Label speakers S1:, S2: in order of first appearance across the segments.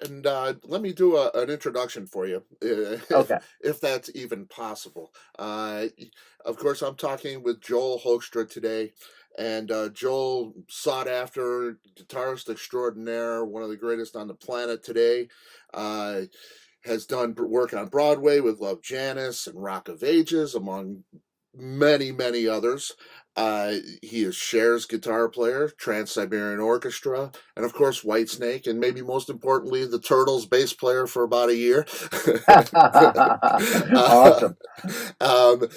S1: and let me do an introduction for you,
S2: Okay.
S1: if that's even possible. Uh, of course, I'm talking with Joel Hoekstra today, and Joel, sought after guitarist extraordinaire, one of the greatest on the planet today, uh, has done work on Broadway with Love Janis and Rock of Ages, among many, many others. He is Cher's guitar player, Trans-Siberian Orchestra, and of course Whitesnake, and maybe most importantly, the Turtles bass player for about a year. uh,
S2: Awesome.
S1: um,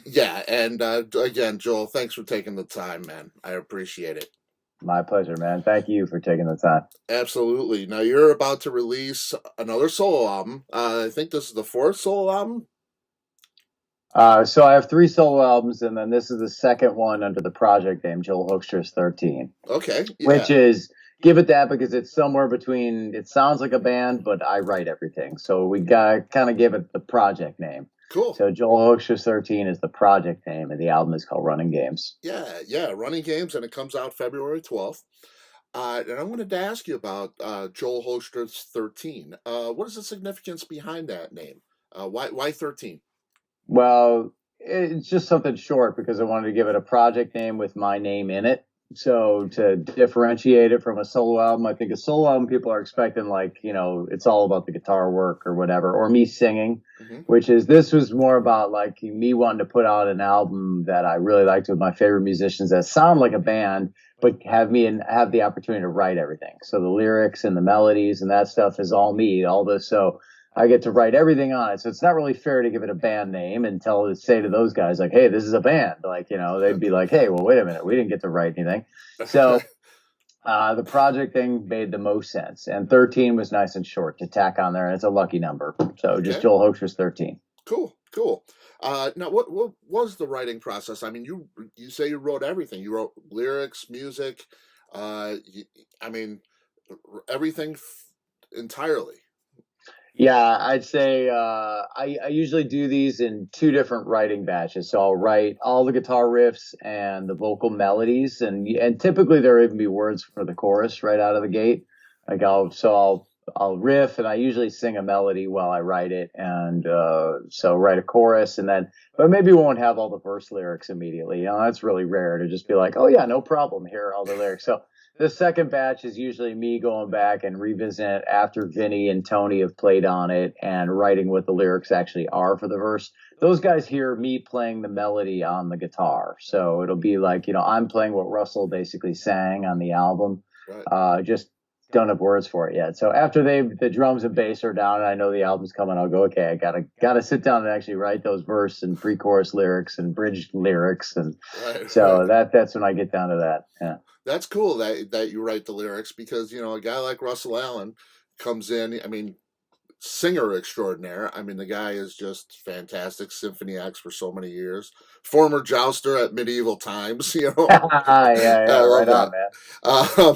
S1: yeah, and again, Joel, thanks for taking the time, man. I appreciate it.
S2: My pleasure, man. Thank you for taking the time.
S1: Absolutely. Now you're about to release another solo album. I think this is the fourth solo album.
S2: So I have three solo albums, and then this is the second one under the project name Joel Hoekstra's 13,
S1: Okay,
S2: which
S1: yeah,
S2: is give it that because it's somewhere between. It sounds like a band, but I write everything, so we got kind of give it the project name.
S1: cool.
S2: So Joel Hoekstra's 13 is the project name, and the album is called Running Games.
S1: Yeah, yeah, Running Games, and it comes out February 12th. And I wanted to ask you about Joel Hoekstra's 13. What is the significance behind that name? Why 13?
S2: Well, it's just something short because I wanted to give it a project name with my name in it. So to differentiate it from a solo album, I think a solo album people are expecting like, it's all about the guitar work or whatever, or me singing,
S1: Hmm.
S2: which is this was more about like me wanting to put out an album that I really liked with my favorite musicians that sound like a band, but have me and have the opportunity to write everything. So the lyrics and the melodies and that stuff is all me, all this. So I get to write everything on it. So it's not really fair to give it a band name and say to those guys, like, hey, this is a band. Like, they'd be like, hey, well, wait a minute. We didn't get to write anything. So the project thing made the most sense. And 13 was nice and short to tack on there. And it's a lucky number. So just
S1: Okay,
S2: Joel Hoekstra's 13.
S1: cool, cool. Now, what was the writing process? I mean, you say you wrote everything. You wrote lyrics, music. You, I mean, everything entirely.
S2: Yeah, I'd say I usually do these in two different writing batches. So I'll write all the guitar riffs and the vocal melodies, and typically there will even be words for the chorus right out of the gate. Like I'll riff, and I usually sing a melody while I write it, and so write a chorus, and then but maybe won't have all the verse lyrics immediately. That's really rare to just be like, oh yeah, no problem, here are all the lyrics. So the second batch is usually me going back and revisiting it after Vinny and Tony have played on it and writing what the lyrics actually are for the verse. Those guys hear me playing the melody on the guitar. So it'll be like, I'm playing what Russell basically sang on the album.
S1: Right.
S2: Just don't have words for it yet. So after the drums and bass are down and I know the album's coming, I'll go, okay, I gotta sit down and actually write those verse and pre-chorus lyrics and bridge lyrics. And
S1: Right,
S2: so
S1: right.
S2: that's when I get down to that. Yeah.
S1: That's cool that you write the lyrics because a guy like Russell Allen comes in. I mean, singer extraordinaire. I mean, the guy is just fantastic. Symphony X for so many years. Former jouster at medieval times.
S2: Yeah,
S1: I
S2: yeah,
S1: love
S2: right on,
S1: that.
S2: man.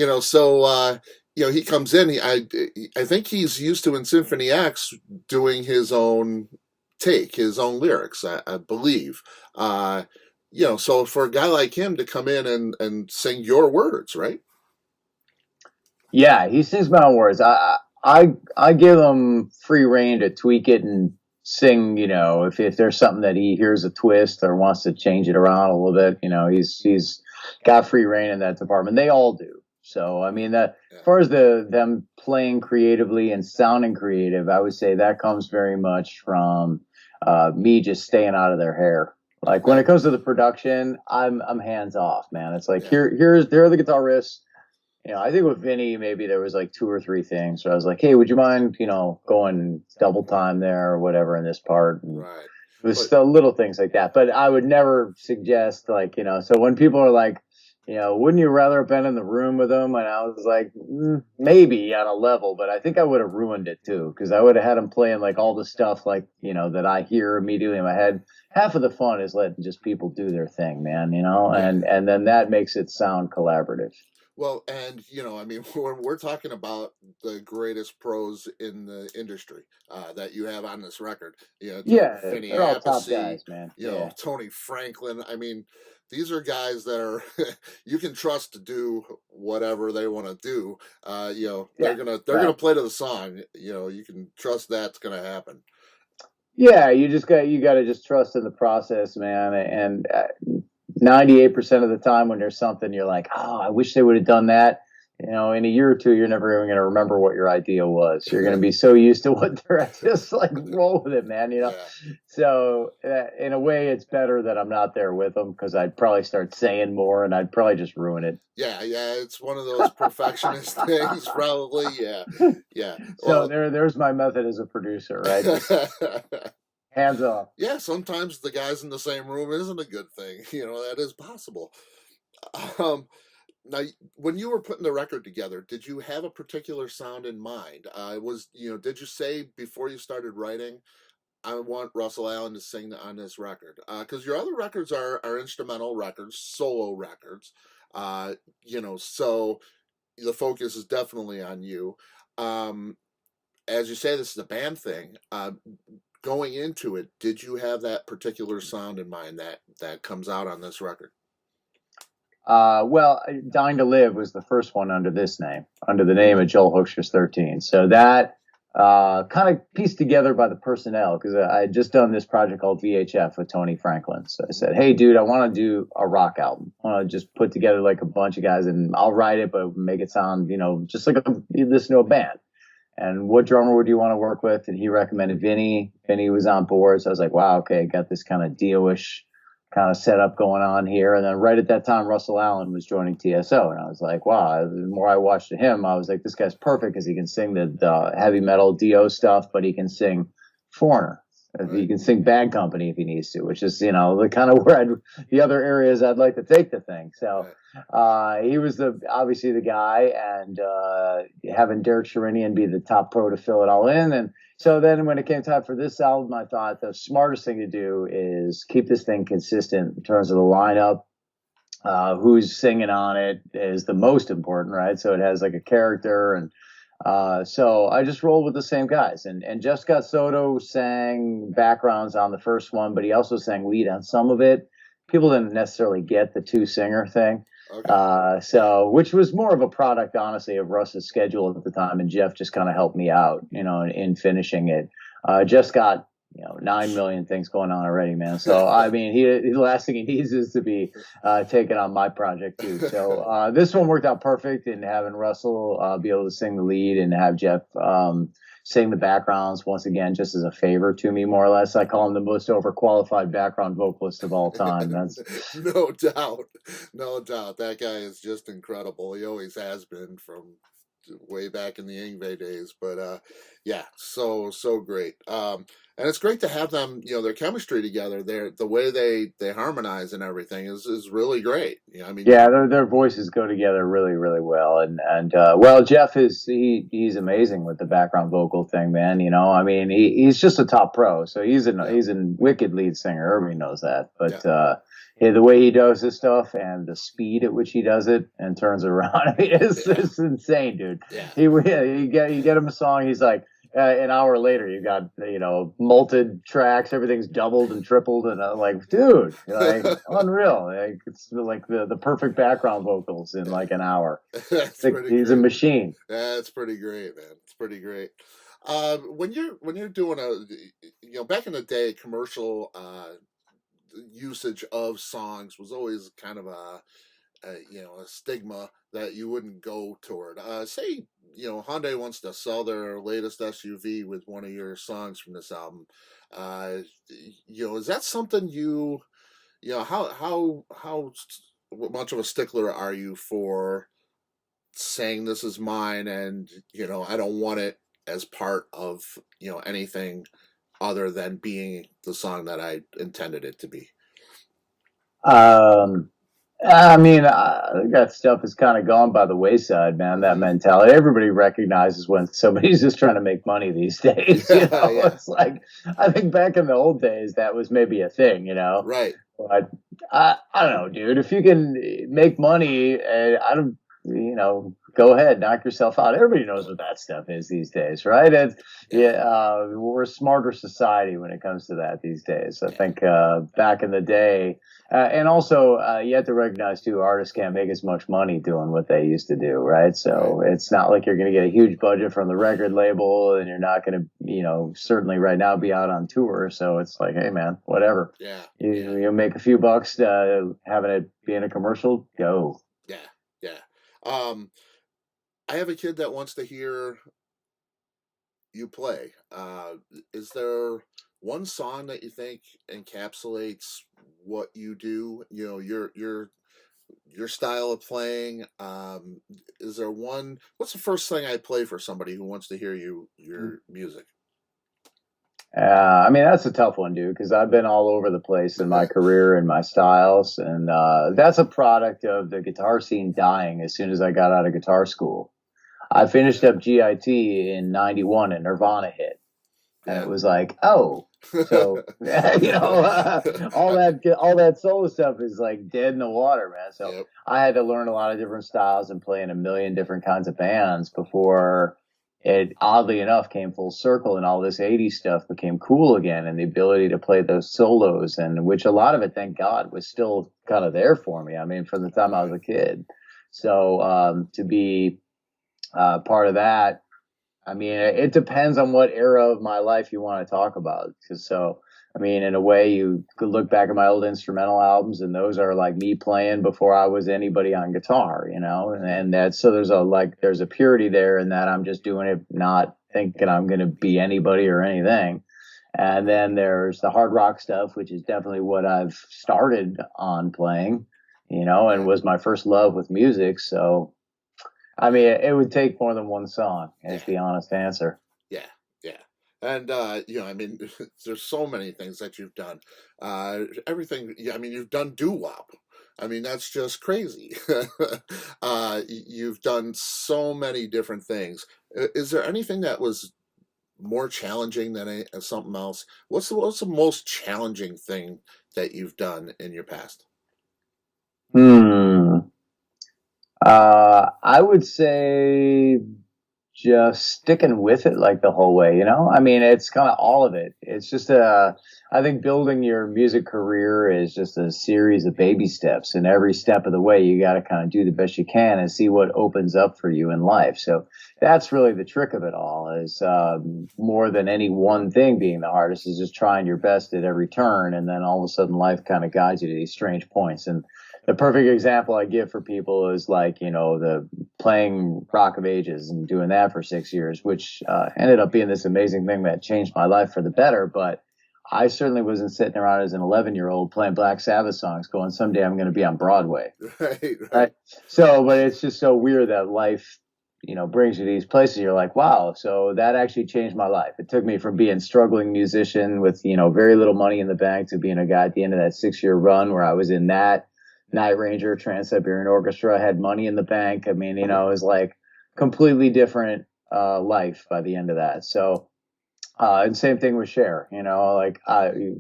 S1: Um, so he comes in. I think he's used to in Symphony X doing his own take, his own lyrics. I believe. So for a guy like him to come in and sing your words, right?
S2: Yeah, he sings my own words. I give him free reign to tweak it and sing. If there's something that he hears a twist or wants to change it around a little bit, he's got free reign in that department. They all do. So I mean that
S1: Yeah.
S2: as far as them playing creatively and sounding creative, I would say that comes very much from me just staying out of their hair. Like when it
S1: Right.
S2: comes to the production, I'm hands off, man. It's like
S1: Yeah.
S2: here are the guitar riffs. I think with Vinny, maybe there was like two or three things. So I was like, hey, would you mind, going double time there or whatever in this part? And
S1: Right.
S2: it was
S1: But
S2: the little things like that. But I would never suggest like, so when people are like, wouldn't you rather have been in the room with them? And I was like, maybe on a level, but I think I would have ruined it too. Cause I would have had them playing like all the stuff like, that I hear immediately in my head. Half of the fun is letting just people do their thing, man,
S1: yeah.
S2: and then that makes it sound collaborative.
S1: Well, and I mean, when we're talking about the greatest pros in the industry that you have on this record,
S2: Yeah,
S1: Vinny
S2: they're all top
S1: Appice,
S2: guys, man. Yeah,
S1: Tony Franklin. I mean, these are guys that are you can trust to do whatever they want to do. They're
S2: yeah,
S1: gonna
S2: right.
S1: play to the song. You can trust that's gonna happen.
S2: Yeah, you got to just trust in the process, man. And 98% of the time when there's something you're like, oh, I wish they would have done that. In a year or two, you're never even going to remember what your idea was. You're going to be so used to what they're just like roll with it, man.
S1: Yeah.
S2: So in a way, it's better that I'm not there with them because I'd probably start saying more and I'd probably just ruin it.
S1: Yeah, yeah, it's one of those perfectionist things, probably. Yeah, yeah.
S2: So
S1: Well,
S2: there's my method as a producer, right? Just hands off.
S1: yeah, sometimes the guys in the same room isn't a good thing. That is possible. Um, Now, when you were putting the record together, did you have a particular sound in mind? Did you say before you started writing, I want Russell Allen to sing on this record? Because your other records are instrumental records, solo records. So the focus is definitely on you. Um, as you say, this is a band thing. Going into it, did you have that particular sound in mind that comes out on this record?
S2: Well, Dying to Live was the first one under this name, under the name of Joel Hoekstra's 13. So that kind of pieced together by the personnel, because I had just done this project called VHF with Tony Franklin. So I said, hey, dude, I want to do a rock album. I want to just put together like a bunch of guys and I'll write it, but make it sound, just like you listen to a band. And what drummer would you want to work with? And he recommended Vinny. Vinny was on board. So I was like, wow, okay, got this kind of Dio-ish kind of setup going on here. And then right at that time, Russell Allen was joining TSO. And I was like, wow, the more I watched him, I was like, this guy's perfect because he can sing the heavy metal Dio stuff, but he can sing Foreigner.
S1: Right.
S2: He can sing Bad Company if he needs to, which is, the kind of where the other areas I'd like to take the thing. So he was obviously the guy, and having Derek Sherinian be the top pro to fill it all in. And so then when it came time for this album, I thought the smartest thing to do is keep this thing consistent in terms of the lineup. Who's singing on it is the most important, right? So it has like a character. And so I just rolled with the same guys. And Jeff Scott Soto sang backgrounds on the first one, but he also sang lead on some of it. People didn't necessarily get the two singer thing.
S1: Okay.
S2: Which was more of a product, honestly, of Russ's schedule at the time, and Jeff just kind of helped me out, in finishing it. Jeff's got 9 million things going on already, man. So I mean, the last thing he needs is to be taking on my project too. So this one worked out perfect in having Russell be able to sing the lead and have Jeff sing the backgrounds once again, just as a favor to me, more or less. I call him the most overqualified background vocalist of all time. That's
S1: No doubt, no doubt. That guy is just incredible. He always has been from way back in the Yngwie days. But yeah, so great. And it's great to have them. Their chemistry together. The way they harmonize and everything is really great. I mean,
S2: yeah, their voices go together really, really well. And well, Jeff he's amazing with the background vocal thing, man. I mean, he's just a top pro. So he's a wicked lead singer. Everybody knows that. But yeah, the way he does his stuff and the speed at which he does it and turns it around, I mean, it's insane, dude.
S1: Yeah.
S2: You get him a song, he's like, an hour later, you got multed tracks, everything's doubled and tripled, and I'm like, dude, like unreal. Like it's like the perfect background vocals in like an hour. He's a machine.
S1: That's pretty great, man. It's pretty great. When you're doing back in the day, commercial usage of songs was always kind of a stigma that you wouldn't go toward. Say, Hyundai wants to sell their latest SUV with one of your songs from this album. Is that something how much of a stickler are you for saying this is mine and, I don't want it as part of, anything other than being the song that I intended it to be?
S2: I mean, that stuff has kind of gone by the wayside, man. That mentality. Everybody recognizes when somebody's just trying to make money these days.
S1: Yeah.
S2: It's like, I think back in the old days, that was maybe a thing,
S1: Right.
S2: But I don't know, dude. If you can make money, go ahead, knock yourself out. Everybody knows what that stuff is these days, right?
S1: Yeah,
S2: We're a smarter society when it comes to that these days. I
S1: yeah,
S2: think back in the day, and also you have to recognize too, artists can't make as much money doing what they used to do, right?
S1: right.
S2: So it's not like you're going to get a huge budget from the record label, and you're not going to, certainly right now be out on tour. So it's like, hey man, whatever.
S1: Yeah, yeah,
S2: You make a few bucks having it be in a commercial, go.
S1: yeah, yeah. Um, I have a kid that wants to hear you play. Is there one song that you think encapsulates what you do? You know, your style of playing. Is there one? What's the first thing I play for somebody who wants to hear your music?
S2: I mean, that's a tough one, dude, because I've been all over the place in my career and my styles. And that's a product of the guitar scene dying as soon as I got out of guitar school. I finished
S1: Yeah,
S2: up GIT in '91 and Nirvana hit. And it
S1: yeah.
S2: was like, oh, so, all that solo stuff is like dead in the water, man. So
S1: Yep.
S2: I had to learn a lot of different styles and play in a million different kinds of bands before it, oddly enough, came full circle and all this '80s stuff became cool again, and the ability to play those solos, and which a lot of it, thank God, was still kind of there for me. I mean, from the time I was
S1: Right.
S2: a kid. So to be part of that, I mean, it depends on what era of my life you want to talk about. I mean, in a way, you could look back at my old instrumental albums, and those are like me playing before I was anybody on guitar,
S1: Hmm.
S2: and that's so there's a purity there in that I'm just doing it, not thinking I'm going to be anybody or anything. And
S1: Right.
S2: then there's the hard rock stuff, which is definitely what I've started on playing, and
S1: Okay.
S2: was my first love with music. So I mean, it would take more than one song, is
S1: Yeah.
S2: the honest answer.
S1: Yeah. Yeah. And I mean, there's so many things that you've done. Everything. Yeah. I mean, you've done doo wop. I mean, that's just crazy. You've done so many different things. Is there anything that was more challenging than something else? What's the most challenging thing that you've done in your past?
S2: Hmm. I would say just sticking with it like the whole way. I mean, it's kind of all of it. It's just I think building your music career is just a series of baby steps, and every step of the way, you got to kind of do the best you can and see what opens up for you in life. So that's really the trick of it all is, more than any one thing being the hardest is just trying your best at every turn. And then all of a sudden life kind of guides you to these strange points. And the perfect example I give for people is like, the playing Rock of Ages and doing that for 6 years, which ended up being this amazing thing that changed my life for the better. But I certainly wasn't sitting around as an 11-year-old playing Black Sabbath songs going, someday I'm going to be on Broadway.
S1: Right. Right.
S2: Right. So, but it's just so weird that life, brings you to these places. You're like, wow. So that actually changed my life. It took me from being a struggling musician with, very little money in the bank to being a guy at the end of that 6 year run where I was in that Night Ranger, Trans-Siberian Orchestra, had money in the bank. I mean, it was like completely different life by the end of that. So, and same thing with Cher, like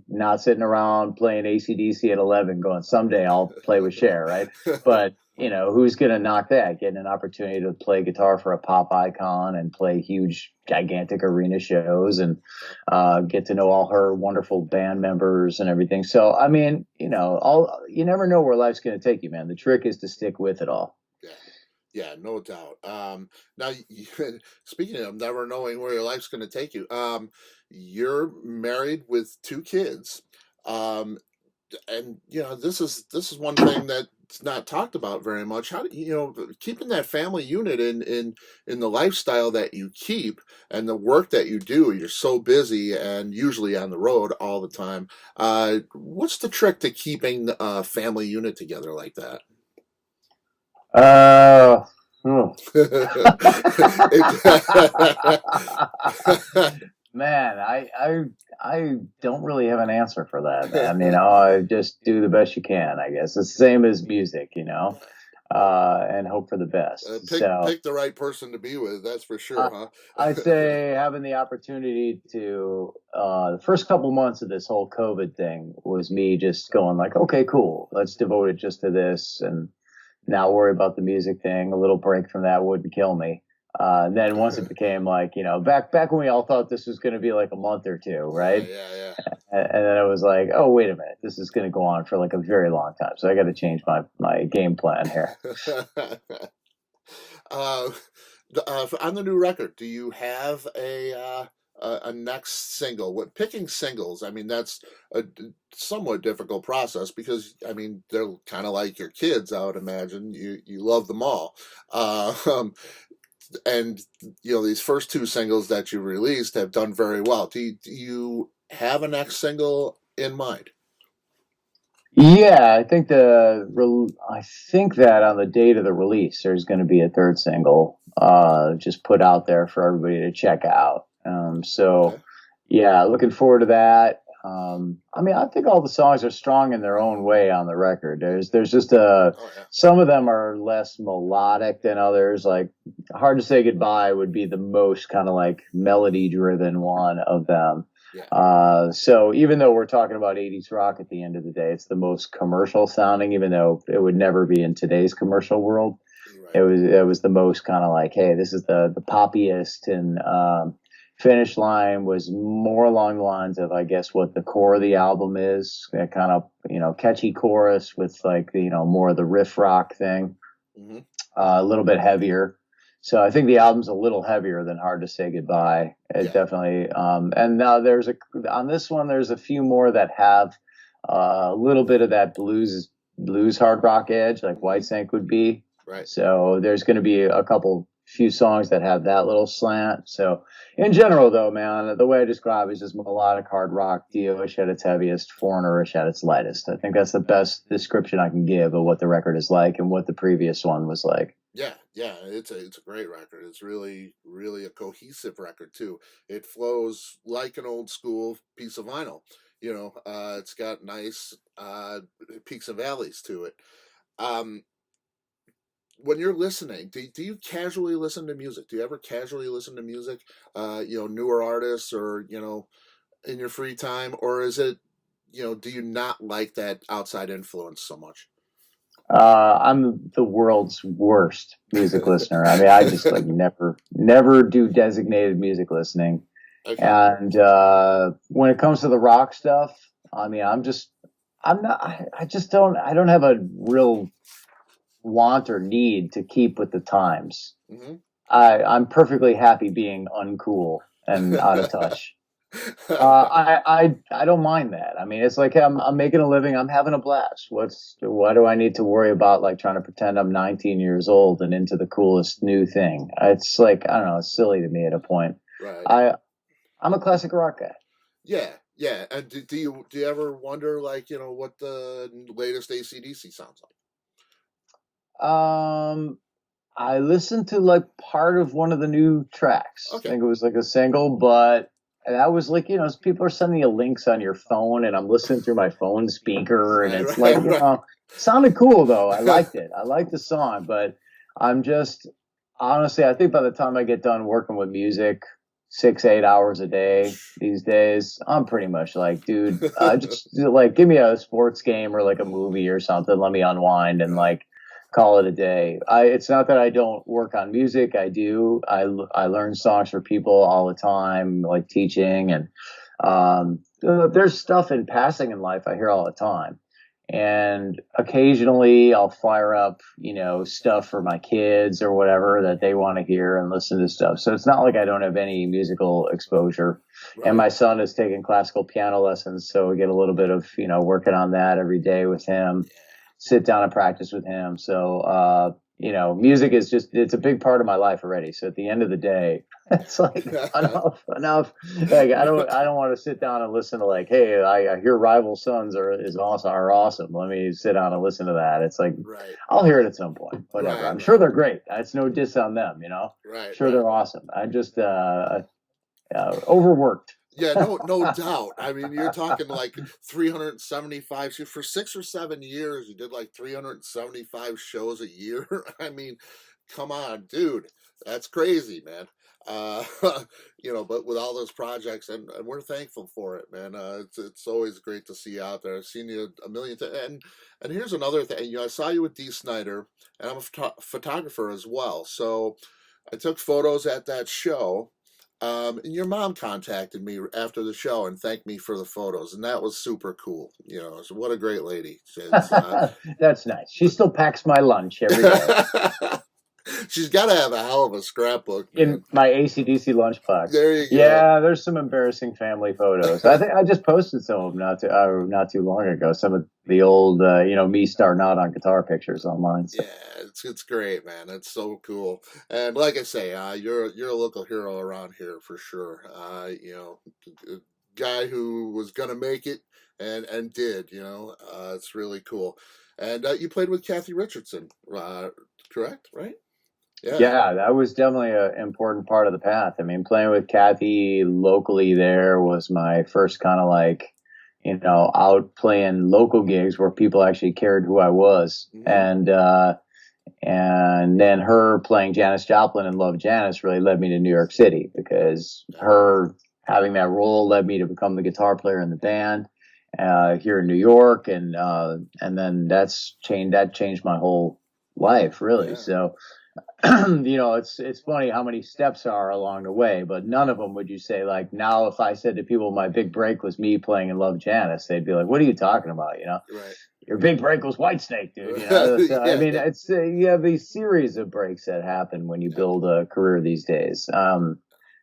S2: not sitting around playing AC/DC at 11 going, someday I'll play with Cher, right? But, who's going to knock that? Getting an opportunity to play guitar for a pop icon and play huge, gigantic arena shows and get to know all her wonderful band members and everything. So, I mean, you never know where life's going to take you, man. The trick is to stick with it all.
S1: Yeah. Yeah, no doubt. Now, speaking of never knowing where your life's going to take you, you're married with two kids, um, and this is one thing that's not talked about very much. How do keeping that family unit in the lifestyle that you keep and the work that you do? You're so busy and usually on the road all the time. What's the trick to keeping a family unit together like that?
S2: Uh, hmm. Man, I don't really have an answer for that, man. I just do the best you can, I guess. It's the same as music, and hope for the best.
S1: Pick
S2: So
S1: the right person to be with. That's for sure,
S2: I, I'd
S1: huh?
S2: say having the opportunity to, the first couple months of this whole COVID thing was me just going like, okay, cool, let's devote it just to this. And not worry about the music thing. A little break from that wouldn't kill me. And then once it became like, back when we all thought this was going to be like a month or two,
S1: Yeah,
S2: right?
S1: yeah,
S2: And then it was like, oh, wait a minute, this is going to go on for like a very long time. So I got to change my game plan here.
S1: yeah. uh, on the new record, do you have a next single? What picking singles? I mean, that's a somewhat difficult process because I mean they're kind of like your kids. I would imagine you love them all, and these first two singles that you released have done very well. Do you have a next single in mind?
S2: Yeah, I think that on the date of the release, there's going to be a third single, just put out there for everybody to check out.
S1: Okay.
S2: So yeah, looking forward to that. I mean, I think all the songs are strong in their own way on the record. There's just
S1: Oh yeah.
S2: some of them are less melodic than others. Like "Hard to Say Goodbye" would be the most kind of like melody driven one of them.
S1: Yeah.
S2: So even though we're talking about 80s rock at the end of the day, it's the most commercial sounding, even though it would never be in today's commercial world.
S1: Right.
S2: It was the most kind of like, hey, this is the poppiest, and Finish Line was more along the lines of, I guess, what the core of the album is, that kind of, catchy chorus with like, more of the riff rock thing,
S1: Hmm.
S2: a little bit heavier. So I think the album's a little heavier than Hard to Say Goodbye. It
S1: Yeah.
S2: definitely, and now on this one, there's a few more that have a little bit of that blues hard rock edge, like
S1: Hmm.
S2: Whitesnake would be.
S1: Right.
S2: So there's going to be few songs that have that little slant. So in general, though, man, the way I describe it is just melodic hard rock, Dio-ish at its heaviest, Foreigner-ish at its lightest. I think that's the best description I can give of what the record is like and what the previous one was like.
S1: Yeah, yeah, it's a great record. It's really really a cohesive record too. It flows like an old school piece of vinyl. It's got nice peaks and valleys to it. Um, when you're listening, do you casually listen to music? Do you ever casually listen to music? Newer artists, or in your free time, or is it, do you not like that outside influence so much?
S2: I'm the world's worst music listener. I mean, I just like never do designated music listening.
S1: Okay.
S2: And when it comes to the rock stuff, I mean, I'm not, I just I don't have a real want or need to keep with the times.
S1: Hmm.
S2: I'm perfectly happy being uncool and out of touch. I don't mind that. I mean, it's like I'm making a living. I'm having a blast. Why do I need to worry about like trying to pretend I'm 19 years old and into the coolest new thing? It's like, I don't know. It's silly to me at a point.
S1: Right.
S2: I'm a classic rock guy.
S1: Yeah, yeah. And do you ever wonder, like, what the latest AC/DC sounds
S2: Um, I listened to like part of one of the new tracks.
S1: like?
S2: I
S1: Okay.
S2: think it was like a single, but that was like, people are sending you links on your phone, and I'm listening through my phone speaker, and
S1: Right,
S2: it's like,
S1: right, right.
S2: sounded cool though. I liked it. I liked the song, but I'm just honestly, I think by the time I get done working with music 6, 8 hours a day these days, I'm pretty much like, dude, just like give me a sports game or like a movie or something. Let me unwind and
S1: Right.
S2: like call it a day. It's not that I don't work on music. I do. I learn songs for people all the time, like teaching, and there's stuff in passing in life I hear all the time. And occasionally I'll fire up, stuff for my kids or whatever that they want to hear and listen to stuff. So it's not like I don't have any musical exposure. And
S1: Right.
S2: my son is taking classical piano lessons, so we get a little bit of, working on that every day with him, sit down and practice with him. So, music is it's a big part of my life already. So at the end of the day, it's like enough. Like I don't want to sit down and listen to like, hey, I hear Rival Sons are awesome. Let me sit down and listen to that. It's like,
S1: Right.
S2: I'll hear it at some point, whatever.
S1: Right.
S2: I'm sure
S1: Right.
S2: they're great. It's no diss on them,
S1: Right.
S2: sure
S1: Right.
S2: they're awesome. I just, overworked.
S1: Yeah, no doubt. I mean, you're talking like 375 for 6 or 7 years. You did like 375 shows a year. I mean, come on, dude. That's crazy, man. uh, but with all those projects, and we're thankful for it, man. It's always great to see you out there. I've seen you a million times, and here's another thing. I saw you with Dee Snider, and I'm a photographer as well. So I took photos at that show. And your mom contacted me after the show and thanked me for the photos, and that was super cool. So what a great lady.
S2: That's nice. She still packs my lunch every day.
S1: She's got to have a hell of a scrapbook, man.
S2: In my AC/DC lunchbox.
S1: There you go.
S2: Yeah, there's some embarrassing family photos. I think I just posted some of them not too long ago. Some of the old, me starting out on guitar pictures online. So.
S1: Yeah, it's great, man. It's so cool. And like I say, you're a local hero around here for sure. A guy who was gonna make it and did. It's really cool. And you played with Kathy Richardson, correct? Right?
S2: Yeah, that was definitely an important part of the path. I mean, playing with Kathy locally there was my first kind of like, out playing local gigs where people actually cared who I was. Mm-hmm. And then her playing Janis Joplin and Love Janis really led me to New York City, because her having that role led me to become the guitar player in the band here in New York. And then that changed my whole life, really. Yeah. So, it's funny how many steps are along the way, but none of them would you say, like, now if I said to people my big break was me playing in Love Janis, they'd be like, what are you talking about?
S1: Right.
S2: Your big break was Whitesnake, dude. So, yeah. I mean, it's you have these series of breaks that happen when you build a career these days.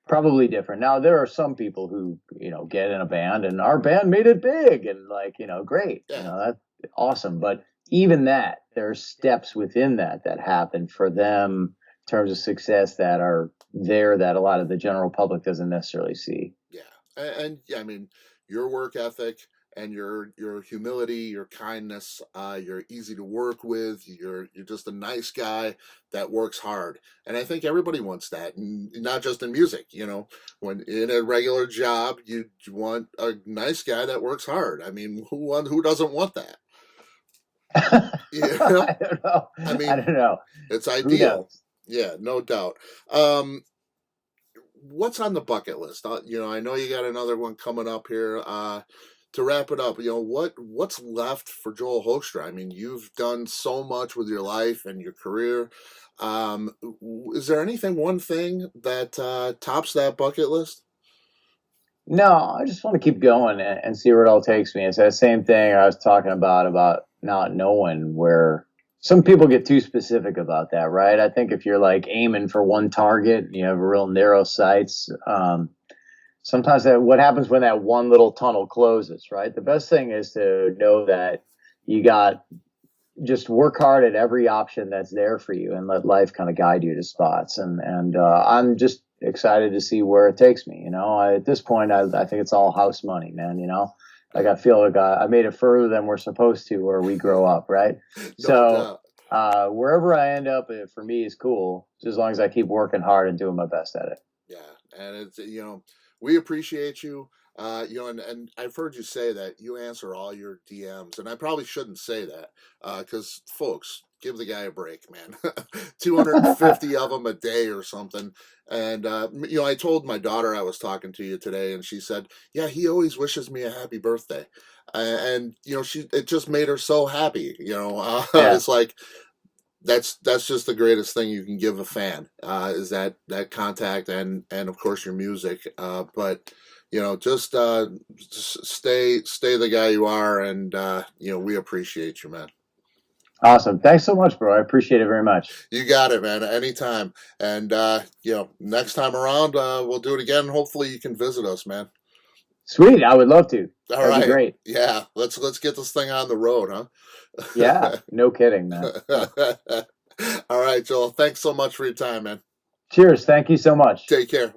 S2: Probably different. Now, there are some people who, get in a band and our band made it big and great, that's awesome. But even that, there are steps within that happen for them in terms of success that are there that a lot of the general public doesn't necessarily see.
S1: Yeah. And I mean, your work ethic and your humility, your kindness, you're easy to work with. You're just a nice guy that works hard. And I think everybody wants that, and not just in music. When in a regular job, you want a nice guy that works hard. I mean, who doesn't want that?
S2: I don't know. I don't know.
S1: It's ideal. Yeah, no doubt. What's on the bucket list? I know you got another one coming up here. To wrap it up, what's left for Joel Hoekstra? I mean, you've done so much with your life and your career. Is there one thing that tops that bucket list?
S2: No, I just want to keep going and see where it all takes me. It's that same thing I was talking about not knowing, where some people get too specific about that, right? I think if you're like aiming for one target, you have real narrow sights. Sometimes what happens when that one little tunnel closes, right? The best thing is to know that you got just work hard at every option that's there for you and let life kind of guide you to spots. And I'm just excited to see where it takes me. At this point, I think it's all house money, man. Like I feel like I made it further than we're supposed to where we grow up, right? So wherever I end up, for me is cool, just as long as I keep working hard and doing my best at it.
S1: Yeah, and it's we appreciate you. And I've heard you say that you answer all your DMs, and I probably shouldn't say that because folks, give the guy a break, man. 250 of them a day or something. And I told my daughter I was talking to you today, and she said, "Yeah, he always wishes me a happy birthday," and it just made her so happy. It's like that's just the greatest thing you can give a fan is that contact and of course your music. But just stay the guy you are, and we appreciate you, man.
S2: Awesome. Thanks so much, bro. I appreciate it very much.
S1: You got it, man. Anytime. And next time around, we'll do it again. Hopefully you can visit us, man.
S2: Sweet. I would love to.
S1: All right.
S2: That'd be great.
S1: Yeah. Let's get this thing on the road, huh?
S2: Yeah. No kidding, man.
S1: All right, Joel. Thanks so much for your time, man.
S2: Cheers. Thank you so much.
S1: Take care.